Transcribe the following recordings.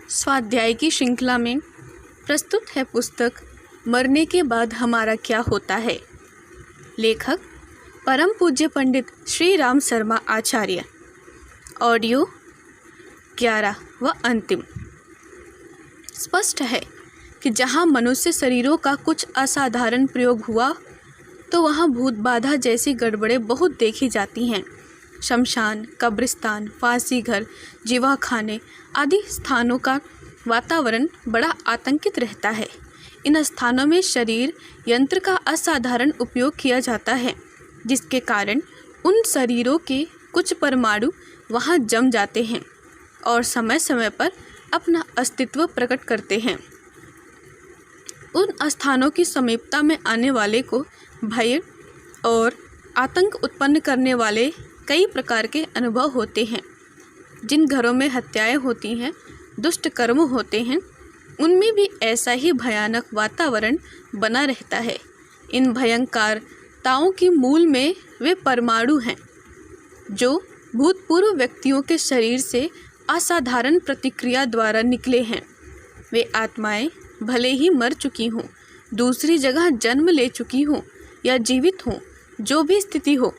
स्वाध्याय की श्रृंखला में प्रस्तुत है पुस्तक मरने के बाद हमारा क्या होता है। लेखक परम पूज्य पंडित श्री राम शर्मा आचार्य। ऑडियो 11 व अंतिम। स्पष्ट है कि जहाँ मनुष्य शरीरों का कुछ असाधारण प्रयोग हुआ तो वहाँ भूत बाधा जैसी गड़बड़ें बहुत देखी जाती हैं। शमशान, कब्रिस्तान, फांसी घर, जीवाखाने आदि स्थानों का वातावरण बड़ा आतंकित रहता है। इन स्थानों में शरीर यंत्र का असाधारण उपयोग किया जाता है, जिसके कारण उन शरीरों के कुछ परमाणु वहाँ जम जाते हैं और समय समय पर अपना अस्तित्व प्रकट करते हैं। उन स्थानों की समीपता में आने वाले को भय और आतंक उत्पन्न करने वाले कई प्रकार के अनुभव होते हैं। जिन घरों में हत्याएं होती हैं, दुष्ट कर्म होते हैं, उनमें भी ऐसा ही भयानक वातावरण बना रहता है। इन भयंकरताओं की मूल में वे परमाणु हैं जो भूतपूर्व व्यक्तियों के शरीर से असाधारण प्रतिक्रिया द्वारा निकले हैं। वे आत्माएं भले ही मर चुकी हों, दूसरी जगह जन्म ले चुकी हों या जीवित हों, जो भी स्थिति हो,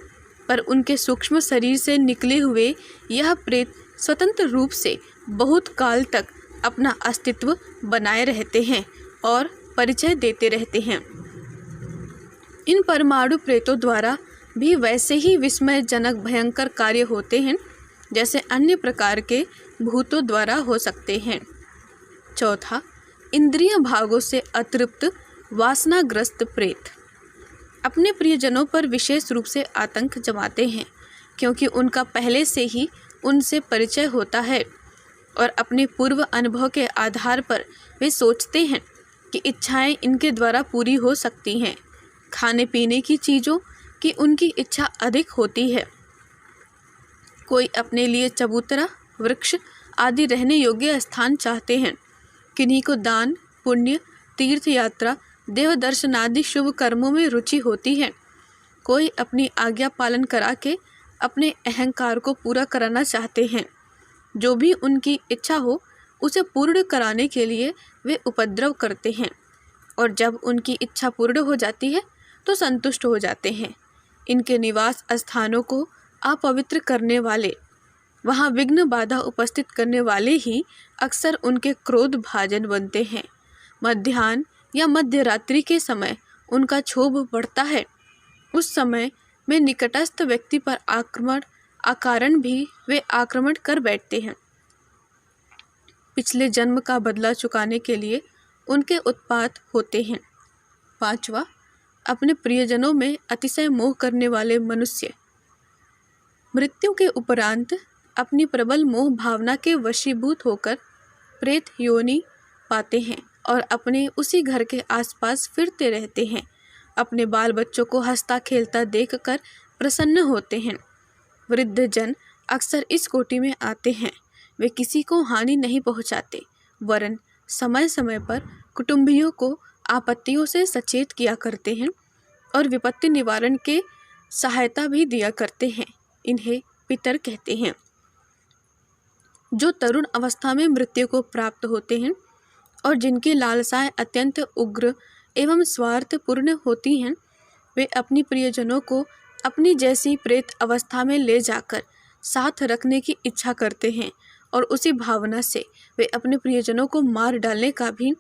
पर उनके सूक्ष्म शरीर से निकले हुए यह प्रेत स्वतंत्र रूप से बहुत काल तक अपना अस्तित्व बनाए रहते हैं और परिचय देते रहते हैं। इन परमाणु प्रेतों द्वारा भी वैसे ही विस्मयजनक भयंकर कार्य होते हैं जैसे अन्य प्रकार के भूतों द्वारा हो सकते हैं। चौथा, इंद्रिय भागों से अतृप्त वासनाग्रस्त प्रेत अपने प्रियजनों पर विशेष रूप से आतंक जमाते हैं, क्योंकि उनका पहले से ही उनसे परिचय होता है और अपने पूर्व अनुभव के आधार पर वे सोचते हैं कि इच्छाएं इनके द्वारा पूरी हो सकती हैं। खाने पीने की चीज़ों की उनकी इच्छा अधिक होती है। कोई अपने लिए चबूतरा, वृक्ष आदि रहने योग्य स्थान चाहते हैं। किन्हीं को दान, पुण्य, तीर्थ यात्रा, देव दर्शन आदि शुभ कर्मों में रुचि होती है। कोई अपनी आज्ञा पालन करा के अपने अहंकार को पूरा कराना चाहते हैं। जो भी उनकी इच्छा हो उसे पूर्ण कराने के लिए वे उपद्रव करते हैं, और जब उनकी इच्छा पूर्ण हो जाती है तो संतुष्ट हो जाते हैं। इनके निवास स्थानों को अपवित्र करने वाले, वहाँ विघ्न बाधा उपस्थित करने वाले ही अक्सर उनके क्रोध भाजन बनते हैं। मध्याह्न या मध्य रात्रि के समय उनका क्षोभ बढ़ता है। उस समय में निकटस्थ व्यक्ति पर आकारण भी वे आक्रमण कर बैठते हैं। पिछले जन्म का बदला चुकाने के लिए उनके उत्पात होते हैं। पांचवा, अपने प्रियजनों में अतिशय मोह करने वाले मनुष्य मृत्यु के उपरांत अपनी प्रबल मोह भावना के वशीभूत होकर प्रेत योनि पाते हैं और अपने उसी घर के आसपास फिरते रहते हैं। अपने बाल बच्चों को हंसता खेलता देखकर प्रसन्न होते हैं। वृद्ध जन अक्सर इस कोटि में आते हैं। वे किसी को हानि नहीं पहुंचाते, वरन समय समय पर कुटुंबियों को आपत्तियों से सचेत किया करते हैं और विपत्ति निवारण के सहायता भी दिया करते हैं। इन्हें पितर कहते हैं। जो तरुण अवस्था में मृत्यु को प्राप्त होते हैं और जिनकी लालसाएं अत्यंत उग्र एवं स्वार्थपूर्ण होती हैं, वे अपनी प्रियजनों को अपनी जैसी प्रेत अवस्था में ले जाकर साथ रखने की इच्छा करते हैं और उसी भावना से वे अपने प्रियजनों को मार डालने का भी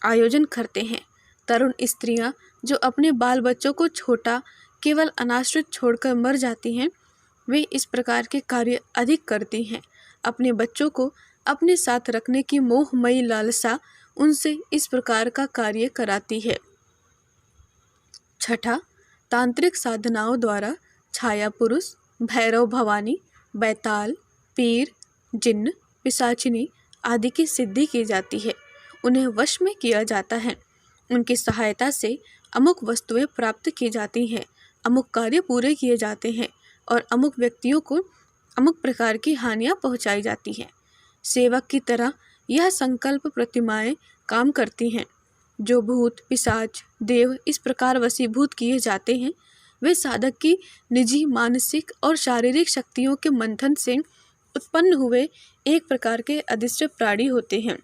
आयोजन करते हैं। तरुण स्त्रियां जो अपने बाल बच्चों को छोटा केवल अनाश्रित छोड़कर मर जाती हैं, वे इस प्रकार के कार्य अधिक करती हैं। अपने बच्चों को अपने साथ रखने की मोहमयी लालसा उनसे इस प्रकार का कार्य कराती है। छठा, तांत्रिक साधनाओं द्वारा छाया पुरुष, भैरव भवानी, बैताल, पीर, जिन्न, पिशाचिनी आदि की सिद्धि की जाती है। उन्हें वश में किया जाता है। उनकी सहायता से अमुक वस्तुएं प्राप्त की जाती हैं, अमुक कार्य पूरे किए जाते हैं और अमुक व्यक्तियों को अमुक प्रकार की हानियां पहुंचाई जाती हैं। सेवक की तरह यह संकल्प प्रतिमाएं काम करती हैं। जो भूत, पिशाच, देव इस प्रकार वशीभूत किए जाते हैं, वे साधक की निजी मानसिक और शारीरिक शक्तियों के मंथन से उत्पन्न हुए एक प्रकार के अदृश्य प्राणी होते हैं।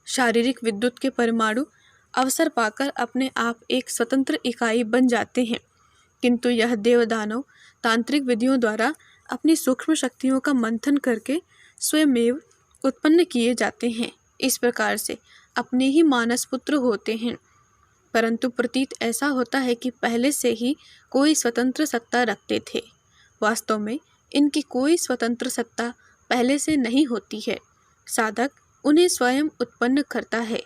शारीरिक विद्युत के परमाणु अवसर पाकर अपने आप एक स्वतंत्र इकाई बन जाते हैं, किंतु यह देवदानव तांत्रिक विधियों द्वारा अपनी सूक्ष्म शक्तियों का मंथन करके स्वयमेव उत्पन्न किए जाते हैं। इस प्रकार से अपने ही मानस पुत्र होते हैं, परंतु प्रतीत ऐसा होता है कि पहले से ही कोई स्वतंत्र सत्ता रखते थे। वास्तव में इनकी कोई स्वतंत्र सत्ता पहले से नहीं होती है। साधक उन्हें स्वयं उत्पन्न करता है।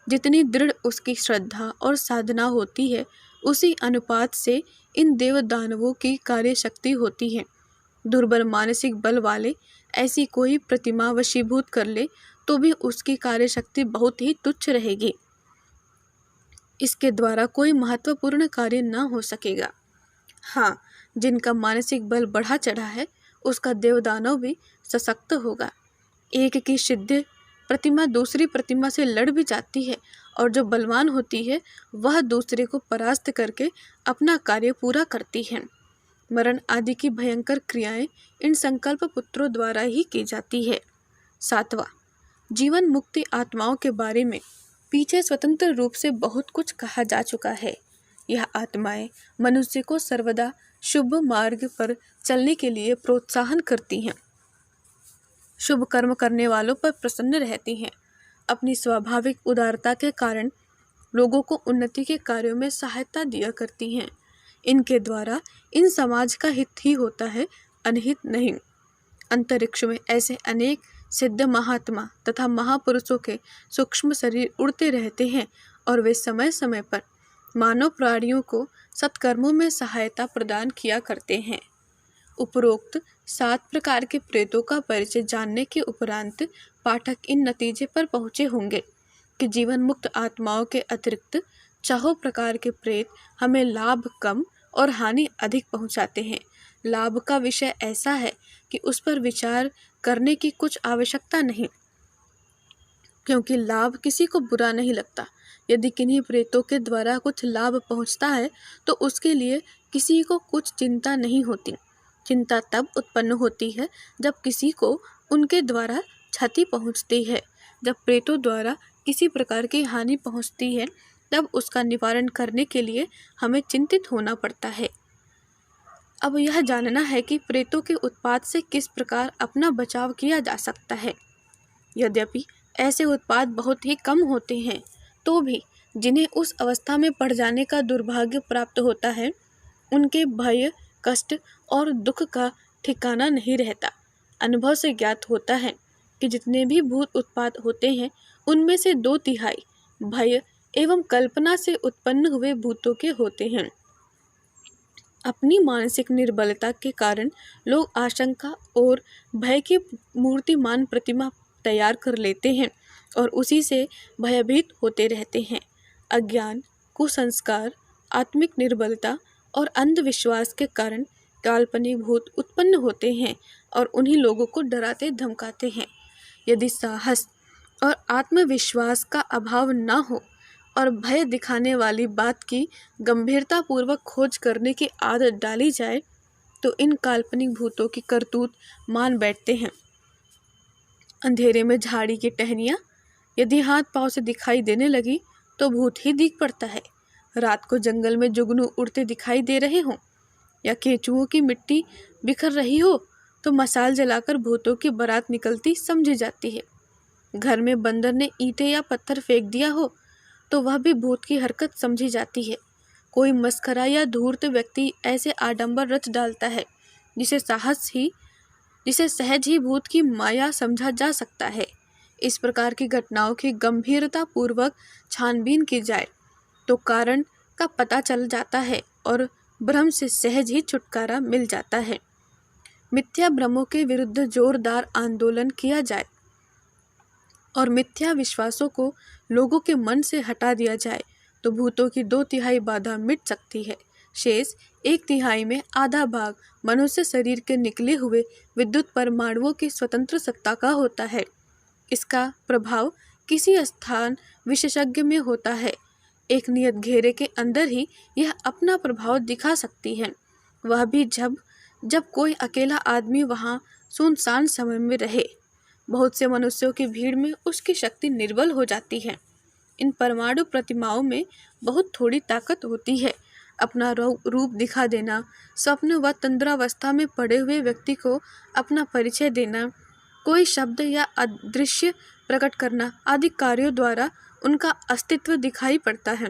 जितनी दृढ़ उसकी श्रद्धा और साधना होती है, उसी अनुपात से इन देवदानवों की कार्यशक्ति होती है। दुर्बल मानसिक बल वाले ऐसी कोई प्रतिमा वशीभूत कर ले तो भी उसकी कार्यशक्ति बहुत ही तुच्छ रहेगी। इसके द्वारा कोई महत्वपूर्ण कार्य न हो सकेगा। हाँ, जिनका मानसिक बल बढ़ा चढ़ा है, उसका देवदानव भी सशक्त होगा। एक की सिद्ध प्रतिमा दूसरी प्रतिमा से लड़ भी जाती है, और जो बलवान होती है वह दूसरे को परास्त करके अपना कार्य पूरा करती है। मरण आदि की भयंकर क्रियाएं इन संकल्प पुत्रों द्वारा ही की जाती है। 7वां, जीवन मुक्ति आत्माओं के बारे में पीछे स्वतंत्र रूप से बहुत कुछ कहा जा चुका है। यह आत्माएं मनुष्य को सर्वदा शुभ मार्ग पर चलने के लिए प्रोत्साहन करती हैं, शुभ कर्म करने वालों पर प्रसन्न रहती हैं, अपनी स्वाभाविक उदारता के कारण लोगों को उन्नति के कार्यों में सहायता दिया करती हैं। इनके द्वारा इन समाज का हित ही होता है, अनहित नहीं। अंतरिक्ष में ऐसे अनेक सिद्ध महात्मा तथा महापुरुषों के सूक्ष्म शरीर उड़ते रहते हैं, और वे समय समय पर मानव प्राणियों को सत्कर्मों में सहायता प्रदान किया करते हैं। उपरोक्त 7 प्रकार के प्रेतों का परिचय जानने के उपरांत पाठक इन नतीजे पर पहुँचे होंगे कि जीवन मुक्त आत्माओं के अतिरिक्त चाहो प्रकार के प्रेत हमें लाभ कम और हानि अधिक पहुँचाते हैं। लाभ का विषय ऐसा है कि उस पर विचार करने की कुछ आवश्यकता नहीं, क्योंकि लाभ किसी को बुरा नहीं लगता। यदि किन्हीं प्रेतों के द्वारा कुछ लाभ पहुँचता है तो उसके लिए किसी को कुछ चिंता नहीं होती। चिंता तब उत्पन्न होती है जब किसी को उनके द्वारा क्षति पहुँचती है। जब प्रेतों द्वारा किसी प्रकार की हानि पहुँचती है, तब उसका निवारण करने के लिए हमें चिंतित होना पड़ता है। अब यह जानना है कि प्रेतों के उत्पात से किस प्रकार अपना बचाव किया जा सकता है। यद्यपि ऐसे उत्पात बहुत ही कम होते हैं, तो भी जिन्हें उस अवस्था में पड़ जाने का दुर्भाग्य प्राप्त होता है, उनके भय, कष्ट और दुख का ठिकाना नहीं रहता। अनुभव से ज्ञात होता है कि जितने भी भूत उत्पात होते हैं, उनमें से 2/3 भय एवं कल्पना से उत्पन्न हुए भूतों के होते हैं। अपनी मानसिक निर्बलता के कारण लोग आशंका और भय की मूर्तिमान प्रतिमा तैयार कर लेते हैं और उसी से भयभीत होते रहते हैं। अज्ञान, कुसंस्कार, आत्मिक निर्बलता और अंधविश्वास के कारण काल्पनिक भूत उत्पन्न होते हैं और उन्हीं लोगों को डराते धमकाते हैं। यदि साहस और आत्मविश्वास का अभाव न हो और भय दिखाने वाली बात की गंभीरता पूर्वक खोज करने की आदत डाली जाए, तो इन काल्पनिक भूतों की करतूत मान बैठते हैं। अंधेरे में झाड़ी की टहनियाँ यदि हाथ पांव से दिखाई देने लगी तो भूत ही दिख पड़ता है। रात को जंगल में जुगनू उड़ते दिखाई दे रहे हों या केंचुओं की मिट्टी बिखर रही हो तो मसाल जलाकर भूतों की बारात निकलती समझी जाती है। घर में बंदर ने ईंटें या पत्थर फेंक दिया हो तो वह भी भूत की हरकत समझी जाती है। कोई मस्खरा या धूर्त व्यक्ति ऐसे आडंबर रच डालता है जिसे सहज ही भूत की माया समझा जा सकता है। इस प्रकार की घटनाओं की गंभीरता पूर्वक छानबीन की जाए तो कारण का पता चल जाता है और भ्रम से सहज ही छुटकारा मिल जाता है। मिथ्या भ्रमों के विरुद्ध जोरदार आंदोलन किया जाए और मिथ्या विश्वासों को लोगों के मन से हटा दिया जाए तो भूतों की 2/3 बाधा मिट सकती है। शेष 1/3 में आधा भाग मनुष्य शरीर के निकले हुए विद्युत परमाणुओं की स्वतंत्र सत्ता का होता है। इसका प्रभाव किसी स्थान विशेषज्ञ में होता है। एक नियत घेरे के अंदर ही यह अपना प्रभाव दिखा सकती है, वह भी जब कोई अकेला आदमी वहां सुनसान समय में रहे। बहुत से मनुष्यों की भीड़ में उसकी शक्ति निर्बल हो जाती है। इन परमाणु प्रतिमाओं में बहुत थोड़ी ताकत होती है। अपना रूप दिखा देना, स्वप्न व तंद्रावस्था में पड़े हुए व्यक्ति को अपना परिचय देना, कोई शब्द या अदृश्य प्रकट करना आदि कार्यों द्वारा उनका अस्तित्व दिखाई पड़ता है।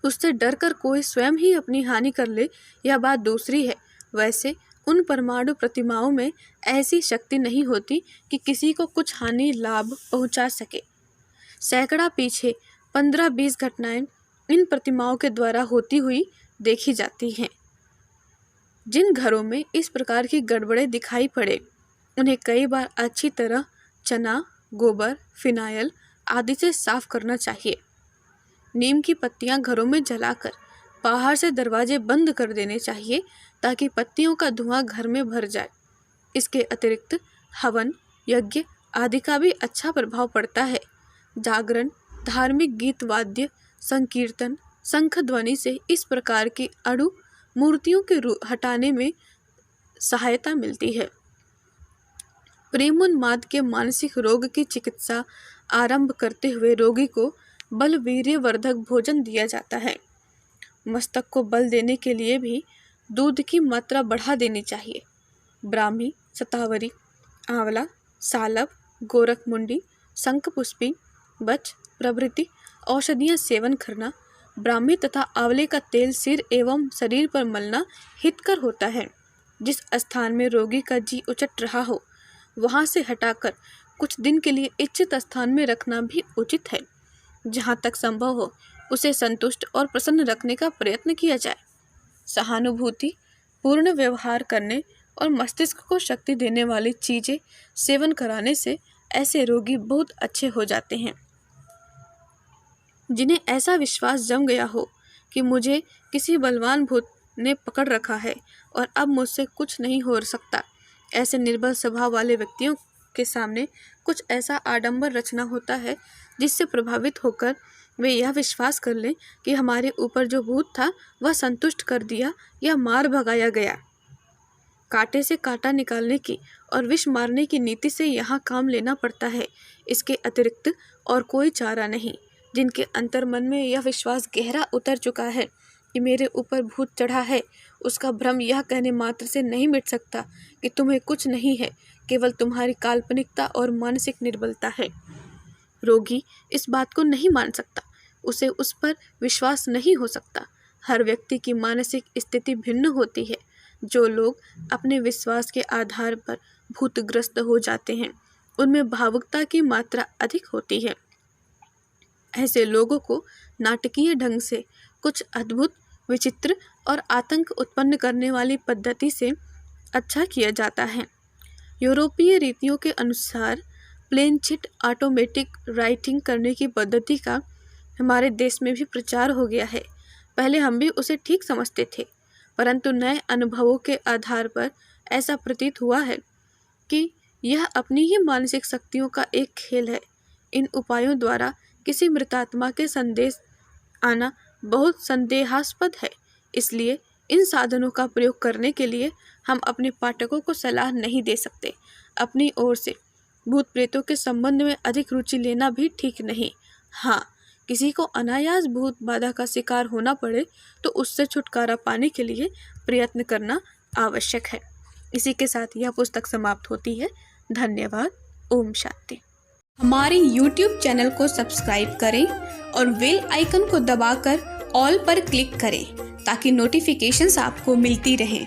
उससे डरकर कोई स्वयं ही अपनी हानि कर ले, यह बात दूसरी है। वैसे उन परमाणु प्रतिमाओं में ऐसी शक्ति नहीं होती कि किसी को कुछ हानि लाभ पहुंचा सके। सैकड़ा पीछे 15-20 घटनाएं इन प्रतिमाओं के द्वारा होती हुई देखी जाती हैं। जिन घरों में इस प्रकार की गड़बड़ें दिखाई पड़े, उन्हें कई बार अच्छी तरह चना, गोबर, फिनाइल आदि से साफ करना चाहिए। नीम की पत्तियां घरों में जलाकर बाहर से दरवाजे बंद कर देने चाहिए ताकि पत्तियों का धुआं घर में भर जाए। इसके अतिरिक्त हवन, यज्ञ आदि का भी अच्छा प्रभाव पड़ता है। जागरण, धार्मिक गीत, वाद्य, संकीर्तन, शंख ध्वनि से इस प्रकार की अणु मूर्तियों के हटाने में सहायता मिलती है। प्रेमोन्माद के मानसिक रोग की चिकित्सा आरंभ करते हुए रोगी को बलवीर्यवर्धक भोजन दिया जाता है। मस्तक को बल देने के लिए भी दूध की मात्रा बढ़ा देनी चाहिए। ब्राह्मी, शतावरी, आंवला, सालब, गोरखमुंडी, शंखपुष्पी, बच प्रभृति औषधियां सेवन करना, ब्राह्मी तथा आंवले का तेल सिर एवं शरीर पर मलना हितकर होता है। जिस स्थान में रोगी का जी उचट रहा हो, वहां से हटाकर कुछ दिन के लिए इच्छित स्थान में रखना भी उचित है। जहां तक संभव हो उसे संतुष्ट और प्रसन्न रखने का प्रयत्न किया जाए। सहानुभूति पूर्ण व्यवहार करने और मस्तिष्क को शक्ति देने वाली चीजें सेवन कराने से ऐसे रोगी बहुत अच्छे हो जाते हैं। जिन्हें ऐसा विश्वास जम गया हो कि मुझे किसी बलवान भूत ने पकड़ रखा है और अब मुझसे कुछ नहीं हो सकता, ऐसे निर्बल स्वभाव वाले व्यक्तियों के सामने कुछ ऐसा आडंबर रचना होता है जिससे प्रभावित होकर वे यह विश्वास कर लें कि हमारे ऊपर जो भूत था वह संतुष्ट कर दिया या मार भगाया गया। कांटे से कांटा निकालने की और विष मारने की नीति से यहाँ काम लेना पड़ता है। इसके अतिरिक्त और कोई चारा नहीं। जिनके अंतर्मन में यह विश्वास गहरा उतर चुका है कि मेरे ऊपर भूत चढ़ा है, उसका भ्रम यह कहने मात्र से नहीं मिट सकता कि तुम्हें कुछ नहीं है, केवल तुम्हारी काल्पनिकता और मानसिक निर्बलता है। रोगी इस बात को नहीं मान सकता, उसे उस पर विश्वास नहीं हो सकता। हर व्यक्ति की मानसिक स्थिति भिन्न होती है। जो लोग अपने विश्वास के आधार पर भूतग्रस्त हो जाते हैं, उनमें भावुकता की मात्रा अधिक होती है। ऐसे लोगों को नाटकीय ढंग से कुछ अद्भुत, विचित्र और आतंक उत्पन्न करने वाली पद्धति से अच्छा किया जाता है। यूरोपीय रीतियों के अनुसार प्लेन चिट ऑटोमेटिक राइटिंग करने की पद्धति का हमारे देश में भी प्रचार हो गया है। पहले हम भी उसे ठीक समझते थे, परंतु नए अनुभवों के आधार पर ऐसा प्रतीत हुआ है कि यह अपनी ही मानसिक शक्तियों का एक खेल है। इन उपायों द्वारा किसी मृतात्मा के संदेश आना बहुत संदेहास्पद है, इसलिए इन साधनों का प्रयोग करने के लिए हम अपने पाठकों को सलाह नहीं दे सकते। अपनी ओर से भूत प्रेतों के संबंध में अधिक रुचि लेना भी ठीक नहीं। हाँ, किसी को अनायास भूत बाधा का शिकार होना पड़े तो उससे छुटकारा पाने के लिए प्रयत्न करना आवश्यक है। इसी के साथ यह पुस्तक समाप्त होती है। धन्यवाद। ओम शांति। हमारे YouTube चैनल को सब्सक्राइब करें और बेल आइकन को दबाकर ऑल पर क्लिक करें ताकि नोटिफिकेशंस आपको मिलती रहें।